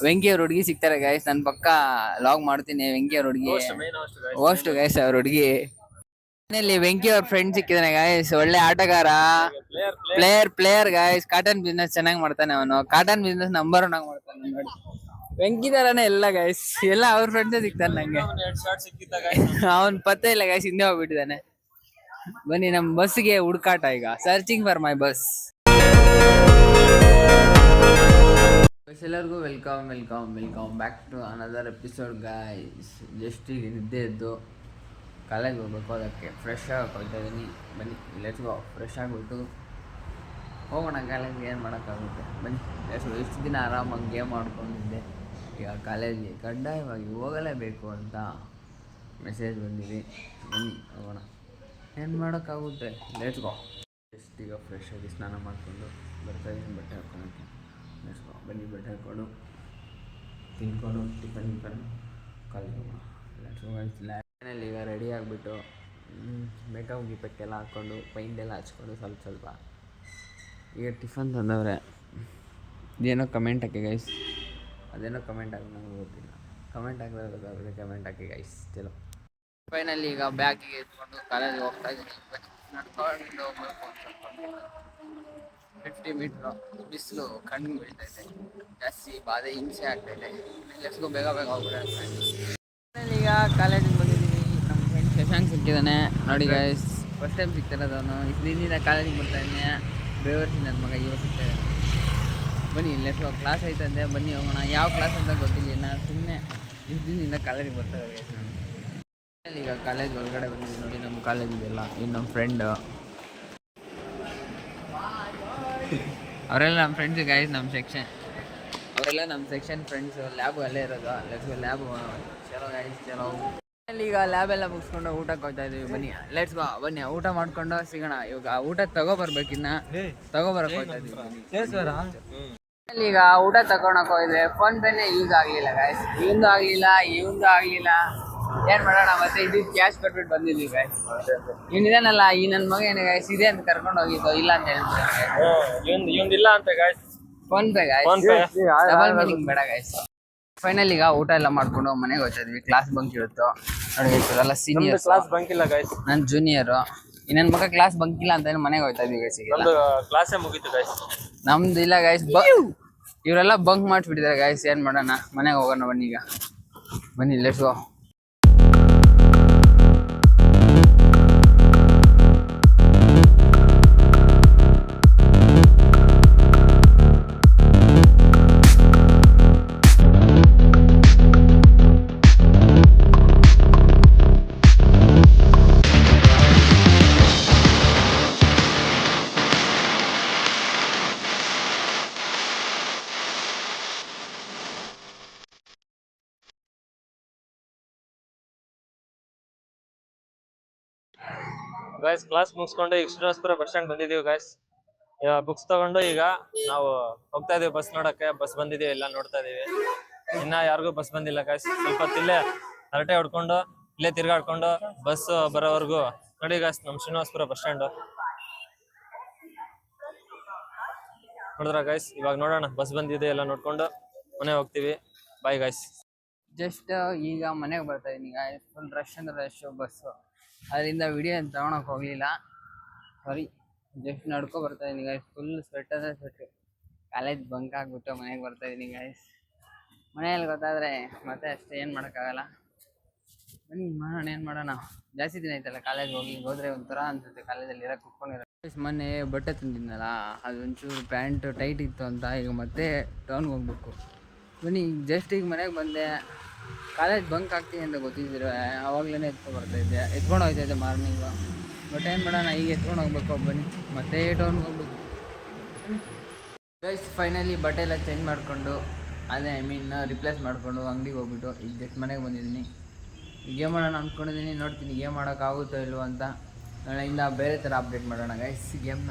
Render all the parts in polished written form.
ವೆಂಕಿ ಅವ್ರ ಹುಡುಗಿ ಸಿಗ್ತಾರೆ ಗೈಸ್. ನನ್ ಪಕ್ಕ ಲಾಗ್ ಮಾಡ್ತೀನಿ ವೆಂಕಿ ಅವ್ರ ಹುಡುಗಿ ಹೋಸ್ಟ್ ಗೈಸ್. ಅವ್ರ ಹುಡುಗಿ ವೆಂಕಿ ಅವ್ರ ಫ್ರೆಂಡ್ ಸಿಕ್ಕಿದಾನೆ ಗೈಸ್. ಒಳ್ಳೆ ಆಟಗಾರ, ಪ್ಲೇಯರ್ ಗೈಸ್. ಕಾಟನ್ ಬಿಸ್ನೆಸ್ ಚೆನ್ನಾಗಿ ಮಾಡ್ತಾನೆ ಅವನು. ಕಾಟನ್ ಬಿಸ್ನೆಸ್ ನಂಬರ್ 1 ಆಗಿ ಮಾಡ್ತಾನೆ ನೋಡಿ. ವೆಂಕಿ ತರಾನೇ ಎಲ್ಲ ಗೈಸ್, ಎಲ್ಲ ಅವ್ರ ಫ್ರೆಂಡ್ಸೇ ಸಿಗ್ತಾನೆ ನಂಗೆ. ಅವನ್ ಪತ್ತೆ ಇಲ್ಲ ಗೈಸ್, ಹಿಂದೆ ಹೋಗ್ಬಿಟ್ಟಿದ್ದಾನೆ. ಬನ್ನಿ ನಮ್ ಬಸ್ಗೆ ಹುಡುಕಾಟ ಈಗ. Searching for my bus. ಎಲ್ಲರಿಗೂ welcome back to another episode guys. Just ಈಗ ನಿದ್ದೆ ಎದ್ದು ಕಾಲೇಜ್ ಹೋಗ್ಬೇಕು, ಅದಕ್ಕೆ ಫ್ರೆಶ್ ಆಗಕ್ಕೆ ಹೋಗ್ತಾ ಇದ್ದೀನಿ. ಬನ್ನಿ ಲೆಟ್ಸ್ ಗೋ. ಫ್ರೆಶ್ ಆಗಿಬಿಟ್ಟು ಹೋಗೋಣ ಕಾಲೇಜ್ಗೆ. ಏನು ಮಾಡೋಕ್ಕಾಗುತ್ತೆ ಬನ್ನಿ ಲೆಟ್ಸ್ ಗೋ. ಇಷ್ಟು ದಿನ ಆರಾಮಾಗಿ ಗೇಮ್ ಆಡ್ಕೊಂಡಿದ್ದೆ. ಈಗ ಕಾಲೇಜ್ಗೆ ಕಡ್ಡಾಯವಾಗಿ ಹೋಗಲೇಬೇಕು ಅಂತ ಮೆಸೇಜ್ ಬಂದಿದೆ. ಬನ್ನಿ ಹೋಗೋಣ, ಏನು ಮಾಡೋಕ್ಕಾಗುತ್ತೆ. Let's go. ಜಸ್ಟ್ ಈಗ ಫ್ರೆಶ್ ಆಗಿ ಸ್ನಾನ ಮಾಡಿಕೊಂಡು ಬರ್ತಾಯಿದ್ದೀನಿ ಬಟ್ಟೆ ಹಾಕ್ಕೊಳಕ್ಕೆ. Let's go. ಬನ್ನಿ ಬಟ್ಟೆ ಹಾಕ್ಕೊಂಡು ತಿನ್ಕೊಂಡು ಟಿಫನ್ ಕಾಲೇಜ್ ಹೋಗೋಣ. Let's go. ಲ್ಯಾಬ್ನಲ್ಲಿ ಈಗ ರೆಡಿ ಆಗಿಬಿಟ್ಟು ಮೇಕಪ್ ಗಿಪಕ್ಕೆಲ್ಲ ಹಾಕ್ಕೊಂಡು ಪೈಂಟೆಲ್ಲ ಹಚ್ಕೊಂಡು ಸ್ವಲ್ಪ ಈಗ ಟಿಫನ್ ತಂದವ್ರೆ. ಇದೇನೋ ಕಮೆಂಟ್ ಹಾಕಿ ಗೈಸ್. ಅದೇನೋ ಕಮೆಂಟ್ ಹಾಕಿ ನನಗೆ ಗೊತ್ತಿಲ್ಲ. ಕಮೆಂಟ್ ಹಾಕಿದ್ರೆ ಕಮೆಂಟ್ ಹಾಕಿ ಗೈಸ್. ಚಲೋ ಫೈನಲ್ಲಿ ಈಗ ಬ್ಯಾಗಿಗೆ ಎತ್ಕೊಂಡು ಕಾಲೇಜಿಗೆ ಹೋಗ್ತಾ ಇದ್ದೀನಿ. ನಡ್ಕೊಂಡು ಹೋಗ್ಬೇಕು ಅಂತ 50 ಮೀಟ್ರು. ಬಿಸಿಲು ಕಣ್ಣು ಬೀಳ್ತೈತೆ ಜಾಸ್ತಿ, ಬಾಧೆ ಹಿಂಸೆ ಆಗ್ತೈತೆ. ಎಷ್ಟಿಗೂ ಬೇಗ ಹೋಗ್ಬಿಡುತ್ತೆ. ಈಗ ಕಾಲೇಜಿಗೆ ಬಂದಿದ್ದೀವಿ. ನಮ್ಮ ಫ್ರೆಂಡ್ ಶಶಾಂಕ್ ಸಿಕ್ಕಿದ್ದಾನೆ ನೋಡಿ ಗೈಸ್. ಫಸ್ಟ್ ಟೈಮ್ ಸಿಗ್ತಿರೋದು ಅವನು. ಇಷ್ಟು ದಿನದಿಂದ ಕಾಲೇಜಿಗೆ ಬರ್ತಾಯಿದ್ದಾನೆ. ಬೇವರ್ಸಿ ನನ್ನ ಮಗ ಇವಾಗ ಸಿಗ್ತಾಯಿದ್ದಾನೆ. ಬನ್ನಿ ಲೆಟ್ಸ್ ಗೋ. ಕ್ಲಾಸ್ ಐತಂತೆ, ಬನ್ನಿ ಹೋಗೋಣ. ಯಾವ ಕ್ಲಾಸ್ ಅಂತ ಗೊತ್ತಿಲ್ಲ. ನಾನು ಸುಮ್ಮನೆ ಇಷ್ಟು ದಿನದಿಂದ ಕಾಲೇಜಿಗೆ ಬರ್ತಾಯಿದ್ದೆ ಗೈಸ್. ನಾನು ಈಗ ಕಾಲೇಜ್ ಒಳಗಡೆ ಬಂದಿದ್ದೀನಿ ನೋಡಿ. ನಮ್ಮ ಕಾಲೇಜಿಗೆಲ್ಲ ಇನ್ನು ನಮ್ಮ ಫ್ರೆಂಡ್ ಅವರೆಲ್ಲ ನಮ್ಮ ಫ್ರೆಂಡ್ಸ್ ಗೈಸ್. ಅವರೆಲ್ಲ ನಮ್ಮ ಸೆಕ್ಷನ್ ಫ್ರೆಂಡ್ಸು. ಲ್ಯಾಬು ಅಲ್ಲೇ ಇರೋದು. Let's go lab. ಚಲೋ ಗೈಸ್ ಚಲೋ. ಈಗ ಲ್ಯಾಬೆಲ್ಲ ಮುಗಿಸ್ಕೊಂಡು ಊಟಕ್ಕೆ ಹೋಗ್ತಾ ಇದ್ದೀವಿ. ಬನ್ನಿ ಲೆಟ್ಸ್ ಗೋ. ಬನ್ನಿ ಊಟ ಮಾಡ್ಕೊಂಡು ಸಿಗೋಣ. ಇವಾಗ ಊಟ ತಗೋಬರ್ಬೇಕಿನ್ನ ತಗೋಬರಕ್ಕೆ ಹೋಗ್ತಾ ಇದ್ದೀವಿ. ಈಗ ಊಟ ತಗೊಳಕ್ ಹೋಗಿದ್ರೆ ಫೋನ್ ಪೇನೇ ಯೂಸ್ ಆಗಲಿಲ್ಲ ಗೈಸ್. ಇವಂದು ಆಗಲಿಲ್ಲ. ಏನ್ ಮಾಡೋಣ, ಮತ್ತೆ ಇದು ಕ್ಯಾಶ್ ಕಟ್ಬಿಟ್ಟು ಬಂದಿದ್ವಿ ಗೈಸ್. ಇವನಿದಾನಲ್ಲ ಈ ನನ್ನ ಮಗ ಏನು ಗೈಸ್ ಇದೆ ಅಂತ ಕರ್ಕೊಂಡು ಹೋಗಿದ್ದು. ಇಲ್ಲ ಅಂತ ಹೇಳ್ಬಿಟ್ಟು ಇಲ್ಲ ಅಂತ guys. Phone pay guys, double meaning ಬೇಡ ಗೈಸ್. ಫೈನಲ್ ಈಗ ಊಟ ಎಲ್ಲ ಮಾಡ್ಕೊಂಡು ಮನೆಗೆ ಹೋಗ್ತಾ ಇದ್ವಿ. ಕ್ಲಾಸ್ ಬಂಕ್ ಇರುತ್ತೋ ನೋಡಿ. ಎಲ್ಲ ಸೀನಿಯರ್, ಕ್ಲಾಸ್ ಬಂಕ್ ಇಲ್ಲ ಗೈಸ್. ನನ್ನ ಜೂನಿಯರು. ನನ್ನ ಮಗ ಕ್ಲಾಸ್ ಬಂಕ್ ಇಲ್ಲ ಅಂತ ಮನೆಗೆ ಹೋಗ್ತಾ ಇದ್ವಿ ಗೈಸ್. ಕ್ಲಾಸೇ ಮುಗೀತು ಗೈಸ್. ನಮ್ದು ಇಲ್ಲ ಗೈಸ್. ಇವರೆಲ್ಲ ಬಂಕ್ ಮಾಡಿಸ್ಬಿಟ್ಟಿದ್ದಾರೆ ಗೈಸ್. ಏನ್ ಮಾಡೋಣ, ಮನೆಗೆ ಹೋಗೋಣ ಬನ್ನಿ. ಈಗ ಬನ್ನಿ ಲೆಟ್ಸ್ ಗೋ. ಗೈಸ್ ಕ್ಲಾಸ್ ಮುಗಿಸ್ಕೊಂಡು ಈಗ ಶ್ರೀನಿವಾಸಪುರ ಬಸ್ ಸ್ಟ್ಯಾಂಡ್ ಬಂದಿದೀವಿ ಗೈಸ್. ಬುಕ್ಸ್ ತಗೊಂಡು ಈಗ ನಾವು ಹೋಗ್ತಾ ಇದೀವಿ ಬಸ್ ನೋಡಕ್ಕೆ. ಬಸ್ ಬಂದಿದೀವಿ, ಎಲ್ಲ ನೋಡ್ತಾ ಇದೀವಿ. ಇನ್ನ ಯಾರಿಗೂ ಬಸ್ ಬಂದಿಲ್ಲ ಗೈಸ್. ಸ್ವಲ್ಪ ಹೊತ್ತಿಲ್ಲೇ ಹರಟೆ ಹೊಡ್ಕೊಂಡು ಇಲ್ಲೇ ತಿರ್ಗಾಡ್ಕೊಂಡು ಬಸ್ ಬರೋವರೆಗೂ ನೋಡಿ ಗೈಸ್. ನಮ್ ಶ್ರೀನಿವಾಸಪುರ ಬಸ್ ಸ್ಟ್ಯಾಂಡ್ ನೋಡಿದ್ರ ಗೈಸ್. ಇವಾಗ ನೋಡೋಣ, ಬಸ್ ಬಂದಿದೆ, ಎಲ್ಲ ನೋಡ್ಕೊಂಡು ಮನೆ ಹೋಗ್ತೀವಿ. Bye guys. ಜಸ್ಟ್ ಈಗ ಮನೆಗೆ ಬರ್ತಾ ಇದೀನಿ ಗೈಸ್. ಫುಲ್ ರಶ್ ಅಂದ್ರೆ ರಶ್ ಬಸ್ಸು. ಅದರಿಂದ ವಿಡಿಯೋ ಏನು ತಗೊಳಕ್ ಹೋಗಲಿಲ್ಲ, ಸಾರಿ. ಜಸ್ಟ್ ನಡ್ಕೊ ಬರ್ತಾ ಇದೀನಿ ಗೈಸ್. ಫುಲ್ ಸ್ವೆಟ್ ಅಂದರೆ ಸ್ವೆಟ್. ಕಾಲೇಜ್ ಬಂಕ್ ಆಗಿಬಿಟ್ಟು ಮನೆಗೆ ಬರ್ತಾ ಇದೀನಿ ಗೈಸ್. ಮನೆಯಲ್ಲಿ ಗೊತ್ತಾದರೆ ಮತ್ತೆ ಅಷ್ಟೇ, ಏನು ಮಾಡೋಕ್ಕಾಗಲ್ಲ. ಬನ್ನಿ ಮಾಡೋಣ, ಏನು ಮಾಡೋಣ. ಜಾಸ್ತಿ ದಿನ ಆಯ್ತಲ್ಲ ಕಾಲೇಜ್ ಹೋದ್ರೆ ಒಂಥರ ಅನ್ಸುತ್ತೆ ಕಾಲೇಜಲ್ಲಿ ಇರೋಕ್ಕೆ. ಕುತ್ಕೊಂಡಿರೋ ಮೊನ್ನೆ ಬಟ್ಟೆ ತಂದಿದ್ನಲ್ಲ, ಅದು ಒಂಚೂರು ಪ್ಯಾಂಟ್ ಟೈಟ್ ಇತ್ತು ಅಂತ ಈಗ ಮತ್ತೆ ಟೌನ್ಗೆ ಹೋಗ್ಬೇಕು. ಬನ್ನಿ ಜಸ್ಟ್ ಈಗ ಮನೆಗೆ ಬಂದೆ. ಕಾಲೇಜ್ ಬಂಕ್ ಆಗ್ತೀನಿ ಅಂತ ಗೊತ್ತಿದ್ರೆ ಆವಾಗಲೇ ಎತ್ಕೊಂಡು ಹೋಗ್ತಾಯಿದ್ದೆ ಮಾರ್ನಿಂಗು. ಬಟ್ ಏನು ಮಾಡೋಣ, ಈಗ ಎತ್ಕೊಂಡು ಹೋಗ್ಬೇಕು. ಬನ್ನಿ ಮತ್ತೆ ಟೌನ್ಗೆ ಹೋಗ್ಬೇಕು ಗೈಸ್. ಫೈನಲಿ ಬಟ್ಟೆ ಎಲ್ಲ ಚೇಂಜ್ ಮಾಡಿಕೊಂಡು, ಅದೇ ರಿಪ್ಲೇಸ್ ಮಾಡಿಕೊಂಡು ಅಂಗಡಿಗೆ ಹೋಗ್ಬಿಟ್ಟು ಈಗ ಜಸ್ಟ್ ಮನೆಗೆ ಬಂದಿದ್ದೀನಿ. ಗೇಮ್ ಮಾಡೋಣ ಅಂದ್ಕೊಂಡಿದ್ದೀನಿ. ನೋಡ್ತೀನಿ ಗೇಮ್ ಮಾಡೋಕ್ಕಾಗುತ್ತೋ ಇಲ್ವೋ ಅಂತ. ನಾಳೆಯಿಂದ ಬೇರೆ ಥರ ಅಪ್ಡೇಟ್ ಮಾಡೋಣ ಗೈಸ್.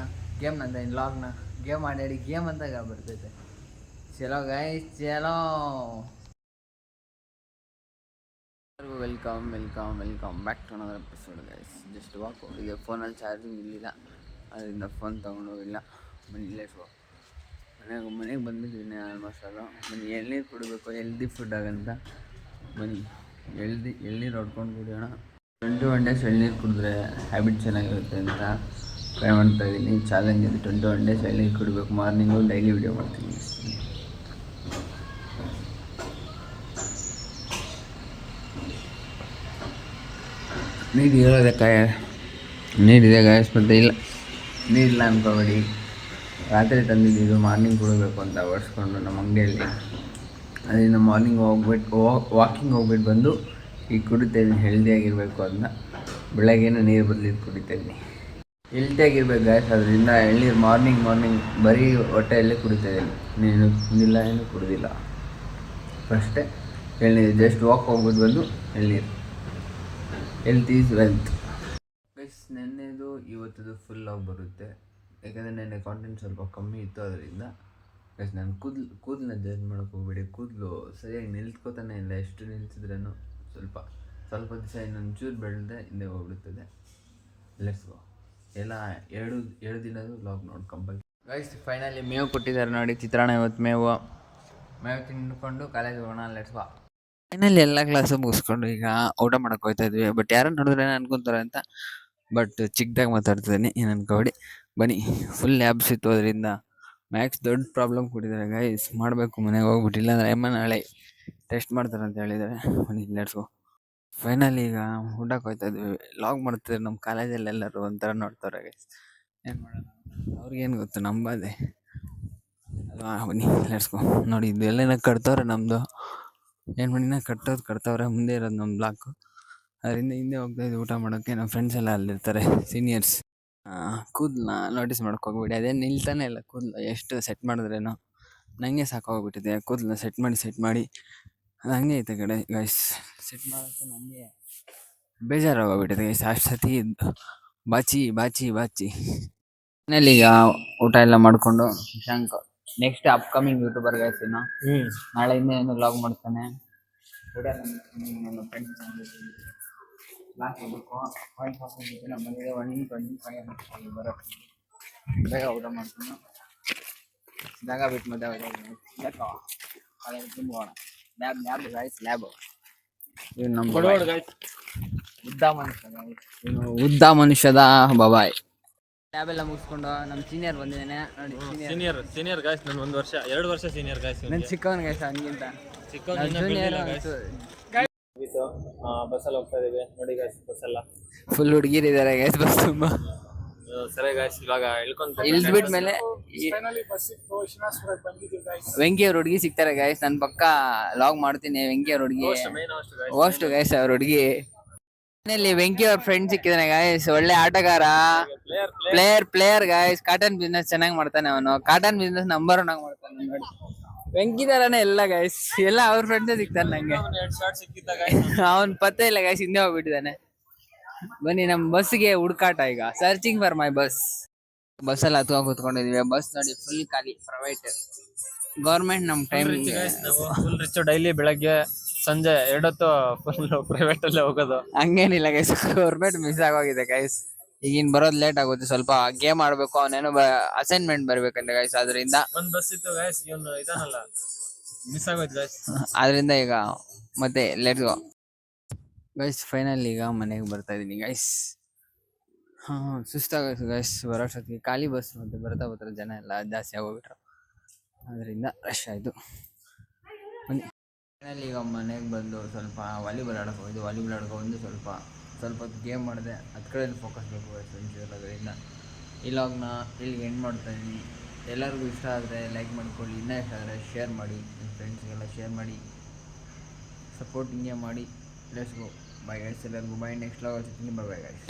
ಗೇಮ್ನಂತ ಲಾಗ್ನ ಗೇಮ್ ಆಡಿ ಗೇಮ್ ಅಂತ ಬರ್ತೈತೆ. ಚಲೋ ಗೈಸ್ ಚಲೋ. Welcome back to another episode guys. Just walk ಹೋಗಿದೆ. ಫೋನಲ್ಲಿ ಚಾರ್ಜಿಂಗ್ ಇರಲಿಲ್ಲ, ಅದರಿಂದ ಫೋನ್ ತೊಗೊಂಡೋಗಿಲ್ಲ. ಬನ್ನಿ ಲೆಟ್ಸ್ ಗೋ. ಮನೆಗೆ ಬಂದಿದ್ದೀನಿ ಆಲ್ಮೋಸ್ಟ್ ಅದು. ಬನ್ನಿ ಎಳ್ನೀರು ಕುಡಿಬೇಕು, ಹೆಲ್ದಿ ಫುಡ್ ಆಗಂತ. ಬನ್ನಿ ಎಳ್ನೀರು ಹೊಡ್ಕೊಂಡು ಕುಡಿಯೋಣ. 21 ಡೇಸ್ ಎಳ್ನೀರು ಕುಡಿದ್ರೆ ಹ್ಯಾಬಿಟ್ ಚೆನ್ನಾಗಿರುತ್ತೆ ಅಂತ ಟ್ರೈ ಮಾಡ್ತಾಯಿದ್ದೀನಿ. ಚಾಲೆಂಜ್ ಇದೆ, 21 ಡೇಸ್ ಎಳ್ನೀರು ಕುಡಿಬೇಕು. ಮಾರ್ನಿಂಗು ಡೈಲಿ ವಿಡಿಯೋ ಮಾಡ್ತೀನಿ. ನೀರಿದೆ ಗಾಯಸ್, ಮತ್ತೆ ಇಲ್ಲ ನೀರಿಲ್ಲ ಅನ್ಕೋಬೇಡಿ. ರಾತ್ರಿ ತಂದಿದ್ದು ಮಾರ್ನಿಂಗ್ ಕುಡಿಬೇಕು ಅಂತ ಒರೆಸ್ಕೊಂಡು ನಮ್ಮ ಅಂಗಡಿಯಲ್ಲಿ. ಅದರಿಂದ ಮಾರ್ನಿಂಗ್ ವಾಕಿಂಗ್ ಹೋಗ್ಬಿಟ್ಟು ಬಂದು ಈಗ ಕುಡಿತಾಯಿದ್ದೀನಿ. ಹೆಲ್ದಿಯಾಗಿರಬೇಕು ಅದನ್ನ. ಬೆಳಗ್ಗೆನೂ ನೀರು ಬದಲಿದ್ದು ಕುಡಿತಾಯಿದ್ದೀನಿ. ಹೆಲ್ದಿಯಾಗಿರ್ಬೇಕು ಗಾಯಸ್. ಅದರಿಂದ ಎಳ್ನೀರು ಮಾರ್ನಿಂಗ್ ಬರೀ ಹೊಟ್ಟೆಯಲ್ಲೇ ಕುಡಿತಾಯಿದ್ದೀನಿ. ನೀನು ತಿಂದಿಲ್ಲ, ಏನು ಕುಡಿದಿಲ್ಲ. ಫಸ್ಟೇ ಎಳ್ನೀರು, ಜಸ್ಟ್ ವಾಕ್ ಹೋಗ್ಬಿಟ್ಟು ಬಂದು ಎಳ್ನೀರು. Health is wealth. ನೆನ್ನೆದು ಇವತ್ತದು ಫುಲ್ ಆಗಿ ಬರುತ್ತೆ. ಯಾಕಂದರೆ ನೆನ್ನೆ ಕಾಂಟೆಂಟ್ ಸ್ವಲ್ಪ ಕಮ್ಮಿ ಇತ್ತು. ಅದರಿಂದ ನಾನು ಕೂದಲನ್ನ ಜಡ್ಜ್ ಮಾಡೋಕೆ ಹೋಗ್ಬೇಡಿ. ಕೂದಲು ಸರಿಯಾಗಿ ನಿಲ್ತ್ಕೋತಾನೆ ಇಲ್ಲ. ಎಷ್ಟು ನಿಲ್ಸಿದ್ರೂ ಸ್ವಲ್ಪ ದಿವಸ ಇನ್ನೊಂಚೂರು ಬೆಳೆದೇ ಹಿಂದೆ ಹೋಗ್ಬಿಡ್ತದೆ. Let's go. ಎಲ್ಲ ಎರಡು ದಿನದ್ದು ವ್ಲಾಗ್ ನೋಡ್ಕೊಂಬಲ್ಲಿ ಗೈಸ್. ಫೈನಲಿ ಮೇವು ಕೊಟ್ಟಿದ್ದಾರೆ ನೋಡಿ, ಚಿತ್ರಾನ್ನ. ಇವತ್ತು ಮೇವು ತಿಂದ್ಕೊಂಡು ಕಾಲೇಜ್ ಹೋಗೋಣ. Let's go. ಫೈನಲಿ ಎಲ್ಲ ಕ್ಲಾಸು ಮುಗಿಸ್ಕೊಂಡು ಈಗ ಊಟ ಮಾಡೋಕೆ ಹೋಗ್ತಾ ಇದ್ವಿ. ಬಟ್ ಯಾರು ನೋಡಿದ್ರೆ ಅನ್ಕೊಂತಾರೆ ಅಂತ, ಬಟ್ ಚಿಕ್ಕದಾಗಿ ಮಾತಾಡ್ತಿದ್ದೀನಿ, ಏನು ಅನ್ಕೋಬೇಡಿ. ಬನ್ನಿ, ಫುಲ್ ಲ್ಯಾಬ್ಸ್ ಇತ್ತು. ಅದರಿಂದ ಮ್ಯಾಕ್ಸ್ ದೊಡ್ಡ ಪ್ರಾಬ್ಲಮ್ ಕೊಟ್ಟಿದ್ದಾರೆ ಗೈಸ್. ಮಾಡಬೇಕು ಮನೆಗೆ ಹೋಗ್ಬಿಟ್ಟಿಲ್ಲ ಅಂದರೆ ನಾಳೆ ಟೆಸ್ಟ್ ಮಾಡ್ತಾರೆ ಅಂತ ಹೇಳಿದ್ದಾರೆ. ಬನ್ನಿ ಲೆಟ್ಸ್ ಗೋ. ಫೈನಲಿ ಈಗ ಊಟಕ್ಕೆ ಹೋಗ್ತಾ ಇದ್ವಿ. ಲಾಗ್ ಮಾಡ್ತಿದ್ದಾರೆ ನಮ್ಮ ಕಾಲೇಜಲ್ಲಿ. ಎಲ್ಲರೂ ಒಂಥರ ನೋಡ್ತಾರೆ ಗೈಸ್. ಏನು ಮಾಡೋಣ, ಅವ್ರಿಗೇನು ಗೊತ್ತು, ನಂಬದೆ ಅಲ್ವಾ. ಬನ್ನಿ ಲೆಟ್ಸ್ ಗೋ. ನೋಡಿ, ಇದು ಎಲ್ಲೇನ ಕಟ್ತವ್ರೆ ನಮ್ಮದು. ಏನು ಮಾಡಿನ ಕಟ್ತವ್ರೆ. ಮುಂದೆ ಇರೋದು ನಮ್ಮ ಬ್ಲಾಕು. ಅದರಿಂದ ಹಿಂದೆ ಹೋಗ್ತಾಯಿದ್ವಿ ಊಟ ಮಾಡೋಕ್ಕೆ. ನಮ್ಮ ಫ್ರೆಂಡ್ಸ್ ಎಲ್ಲ ಅಲ್ಲಿರ್ತಾರೆ, ಸೀನಿಯರ್ಸ್. ಕೂದಲನ್ನ ನೋಟಿಸ್ ಮಾಡ್ಕೋಗ್ಬಿಡಿ. ಅದೇನು ನಿಲ್ತಾನೆ ಇಲ್ಲ ಕೂದಲು. ಎಷ್ಟು ಸೆಟ್ ಮಾಡಿದ್ರೇನೋ ನನಗೆ ಸಾಕಾಗೋಗ್ಬಿಟ್ಟಿದೆ. ಕೂದಲನ್ನ ಸೆಟ್ ಮಾಡಿ ಅದು ಹಂಗೆ ಐತೆ ಕಡೆ ಗೈಸ್. ಸೆಟ್ ಮಾಡೋಕ್ಕೆ ನನಗೆ ಬೇಜಾರಾಗೋಗ್ಬಿಟ್ಟಿದೆ ಗೈಸ್. ಅಷ್ಟು ಸತಿ ಬಾಚಿ ಮನೇಲಿ ಈಗ ಊಟ ಎಲ್ಲ ಮಾಡಿಕೊಂಡು Shashank next upcoming YouTuber guys. ಇನ್ನು ನಾಳೆಯಿಂದ ಏನು ವ್ಲಾಗ್ ಮಾಡ್ತಾನೆ. ಕೂಡ ನನ್ನ ಫ್ರೆಂಡ್ಸ್ ಕ್ಲಾಸ್ ಹೋಗ್ಬೇಕು. ನಮ್ಮ ಮನೆಗೆ 125 ಬರೋಕ್ಕೆ ಬೇಗ ಊಟ ಮಾಡ್ತೀನಿ. ಜಾಗ ಬಿಟ್ಟು ಮತ್ತೆ ತುಂಬೋಣ. Lab guys, lab. ಇವ್ನು ನಮ್ಮ ಉದ್ದ ಮನುಷ್ಯದ ಬಾಯ್. ಲ್ಯಾಬ್ ಎಲ್ಲ ಮುಗಿಸ್ಕೊಂಡು ನಮ್ಮ ಸೀನಿಯರ್ ಬಂದಿದ್ದೇನೆ ನೋಡಿ. Senior guys. ನಾನು 2 ವರ್ಷ ಸೀನಿಯರ್ ಗಾಯ್ಸ್. ನನ್ನ ಚಿಕ್ಕವನ್ ಗೈಸ್, ಹಂಗಿಂತ ಬಸ್ಸಲ್ಲಿ ಹೋಗ್ತಾ ಇದೀವಿ ನೋಡಿ ಗಾಯ್ಸ್. ಬಸ್ ಎಲ್ಲ ಫುಲ್ ಹುಡುಗಿರಿದ್ದಾರೆ ಗೈಸ್. ಬಸ್ ತುಂಬಾ ಸರಿ ಗಾಯ್ಸ್. ಇವಾಗ ಇಳಿದ್ಬಿಟ್ಮೇಲೆ ವೆಂಕಿ ಅವ್ರ ಹುಡುಗಿ ಸಿಗ್ತಾರೆ ಗೈಸ್. ನನ್ನ ಪಕ್ಕ ಲಾಗ್ ಮಾಡ್ತೀನಿ. ವೆಂಕಿ ಅವ್ರ ಹುಡುಗಿ ಹೋಸ್ಟ್ ಗೈಸ್. ಅವ್ರ ಹುಡುಗಿ ಮನೇಲಿ ವೆಂಕಿ ಅವ್ರ ಫ್ರೆಂಡ್ ಸಿಕ್ಕಿದಾನೆ ಗೈಸ್. ಒಳ್ಳೆ ಆಟಗಾರ, ಪ್ಲೇಯರ್ ಗೈಸ್. ಕಾಟನ್ ಬಿಸ್ನೆಸ್ ಚೆನ್ನಾಗಿ ಮಾಡ್ತಾನೆ ಅವನು. ಕಾಟನ್ ಬಿಸ್ನೆಸ್ ನಂಬರ್ 1 ಆಗಿ ಮಾಡ್ತಾನೆ ನೋಡಿ. ವೆಂಕಿ ತರಾನೇ ಎಲ್ಲ ಗೈಸ್. ಎಲ್ಲ ಅವ್ರ ಫ್ರೆಂಡ್ಸೇ ಸಿಗ್ತಾನೆ ನಂಗೆ. ಅವ್ನ್ ಪತ್ತೆ ಇಲ್ಲ ಗೈಸ್, ಹಿಂದೆ ಹೋಗ್ಬಿಟ್ಟಿದ್ದಾನೆ. ಬನ್ನಿ, ನಮ್ಮ ಬಸ್ಗೆ ಹುಡುಕಾಟ ಈಗ. ಸರ್ಚಿಂಗ್ ಫಾರ್ ಮೈ ಬಸ್ಸಲ್ಲಿ ಹತ್ಕೊಂಡು ಕೂತ್ಕೊಂಡಿದೀವಿ. ಬಸ್ ನೋಡಿ ಫುಲ್ ಖಾಲಿ. ಪ್ರೈವೇಟ್, ಗೌರ್ಮೆಂಟ್ ನಮ್ಮ ಟೈಮ್ ಫುಲ್ ರಿಚ್. ಡೈಲಿ ಬೆಳಗ್ಗೆ ಸಂಜೆ 2 ಹೊತ್ತು ಫುಲ್ ಪ್ರೈವೇಟ್ ಅಲ್ಲೇ ಹೋಗೋದು. ಹಂಗೇನಿಲ್ಲ ಗೈಸ್, ಗೌರ್ಮೆಂಟ್ ಮಿಸ್ ಆಗೋಗಿದೆ ಗೈಸ್. ಈಗಿನ ಬರೋದು ಲೇಟ್ ಆಗುತ್ತೆ. ಸ್ವಲ್ಪ ಗೇಮ್ ಆಡ್ಬೇಕು. ಅವನೇನೋ ಅಸೈನ್ಮೆಂಟ್ ಬರ್ಬೇಕಂತ ಗೈಸ್. ಅದರಿಂದ ಒಂದ್ ಬಸ್ ಇತ್ತು ಗೈಸ್, ಇವನು ಇದಾನಲ್ಲ ಮಿಸ್ ಆಗೋಯ್ತು ಗೈಸ್. ಅದರಿಂದ ಈಗ ಮತ್ತೆ ಲೆಟ್ಸ್ ಗೋ ಗೈಸ್. ಫೈನಲ್ ಈಗ ಮನೆಗೆ ಬರ್ತಾ ಇದೀನಿ ಗೈಸ್. ಸುಸ್ತಾಗೋಯ್ತು ಗೈಸ್ ಬರೋಷ್ಟೊತ್ತಿಗೆ. ಖಾಲಿ ಬಸ್, ಮತ್ತೆ ಬರ್ತಾ ಜನ ಎಲ್ಲ ಜಾಸ್ತಿ ಆಗೋಗ್ಬಿಟ್ರು. ಅದರಿಂದ ರಶ್ ಆಯಿತು. ಫೈನಲ್ ಈಗ ಮನೆಗೆ ಬಂದು ಸ್ವಲ್ಪ ವಾಲಿಬಾಲ್ ಆಡೋಕೆ ಹೋಗಿದ್ದು. ವಾಲಿಬಾಲ್ ಆಡೋಕೆ ಬಂದು ಸ್ವಲ್ಪ ಹೊತ್ತು ಗೇಮ್ ಮಾಡಿದೆ. ಅದ್ ಕಡೆ ಫೋಕಸ್ ಬೇಕು ಫ್ರೆಂಡ್ಸ್ ಇರೋದ್ರಿಂದ ಈ ಲಾಗ್ನ ಇಲ್ಲಿಗೆ ಎಂಡ್ ಮಾಡ್ತಾಯಿದ್ದೀನಿ. ಎಲ್ಲರಿಗೂ ಇಷ್ಟ ಆದರೆ ಲೈಕ್ ಮಾಡ್ಕೊಳ್ಳಿ. ಇನ್ನೂ ಇಷ್ಟ ಆದರೆ ಶೇರ್ ಮಾಡಿ. ನಿಮ್ಮ ಫ್ರೆಂಡ್ಸ್ಗೆಲ್ಲ ಶೇರ್ ಮಾಡಿ. ಸಪೋರ್ಟ್ ಹಿಂಗೆ ಮಾಡಿ. Let's go. Bye guys. ಎಲ್ಲರಿಗೂ ಬಾಯ್. ನೆಕ್ಸ್ಟ್ ಲಾಗ್ ಸಿಗ್ತೀನಿ. Bye guys.